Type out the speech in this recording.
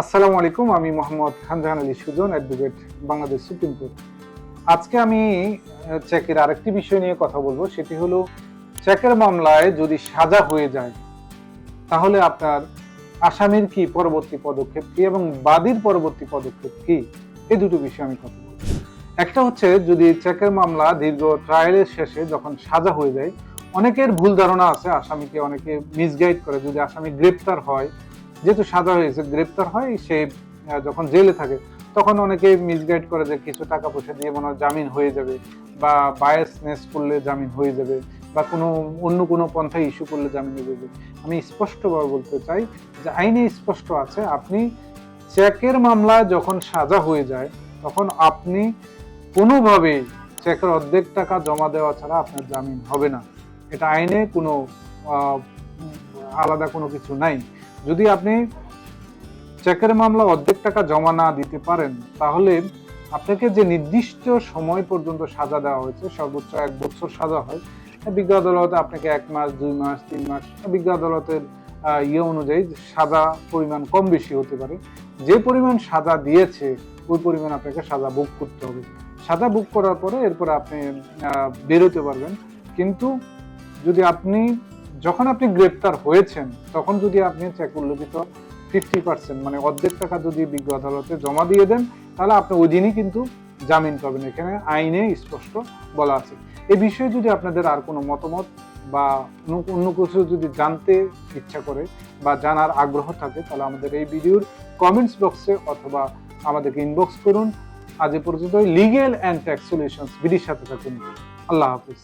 আসসালামু আলাইকুম, আমি Mohammad Khanjahan Ali Sujan, advocate, Bangladesh supreme court. আজকে আমি চেকের আরেকটি বিষয় নিয়ে কথা বলবো, সেটি হলো চেকের মামলায় যদি সাজা হয়ে যায় তাহলে আপনার আসামির কি পরবর্তী পদক্ষেপ কি এবং বাদীর পরবর্তী পদক্ষেপ কি, এই দুটো বিষয়ে আমি কথা বলবো। একটা হচ্ছে, যদি চেকের মামলা দীর্ঘ ট্রায়ালের শেষে যখন সাজা হয়ে যায়, অনেকের ভুল ধারণা আছে, আসামিকে অনেকে মিসগাইড করে। যদি আসামি গ্রেপ্তার হয়, যেহেতু সাজা হয়েছে, গ্রেপ্তার হয়, সে যখন জেলে থাকে তখন অনেকে মিসগাইড করে যে কিছু টাকা পয়সা দিয়ে মনে হয় জামিন হয়ে যাবে, বা বায়াসনেস করলে জামিন হয়ে যাবে, বা অন্য কোনো পন্থায় ইস্যু করলে জামিন হয়ে যাবে। আমি স্পষ্টভাবে বলতে চাই যে আইনে স্পষ্ট আছে, আপনি চেকের মামলা যখন সাজা হয়ে যায় তখন আপনি কোনোভাবেই চেকের অর্ধেক টাকা জমা দেওয়া ছাড়া আপনার জামিন হবে না। এটা আইনে কোনো আলাদা কোনো কিছু নাই। যদি আপনি চেকের মামলা অর্ধেক টাকা জমা না দিতে পারেন, তাহলে আপনাকে যে নির্দিষ্ট সময় পর্যন্ত সাজা দেওয়া হয়েছে, সর্বোচ্চ 1 বছর সাজা হয়। বিজ্ঞ আদালতে আপনাকে 1 মাস, 2 মাস, 3 মাস, বিজ্ঞ আদালতের অনুযায়ী সাজা পরিমাণ কম বেশি হতে পারে। যে পরিমাণ সাজা দিয়েছে ওই পরিমাণ আপনাকে সাজা ভোগ করতে হবে। সাজা ভোগ করার পরে এরপরে আপনি বেরোতে পারবেন। কিন্তু যদি যখন আপনি গ্রেপ্তার হয়েছেন তখন যদি আপনি চেক উল্লেখিত 50%, মানে অর্ধেক টাকা যদি বিজ্ঞ আদালতে জমা দিয়ে দেন, তাহলে আপনি ওই দিনই কিন্তু জামিন পাবেন। এখানে আইনে স্পষ্ট বলা আছে। এই বিষয়ে যদি আপনাদের আর কোনো মতামত বা অন্য কিছু যদি জানতে ইচ্ছা করে বা জানার আগ্রহ থাকে, তাহলে আমাদের এই ভিডিওর কমেন্টস বক্সে অথবা আমাদেরকে ইনবক্স করুন। আজ এ পর্যন্ত। লিগ্যাল অ্যান্ড ট্যাক্স সলিউশনস বিডির সাথে থাকুন। আল্লাহ হাফিজ।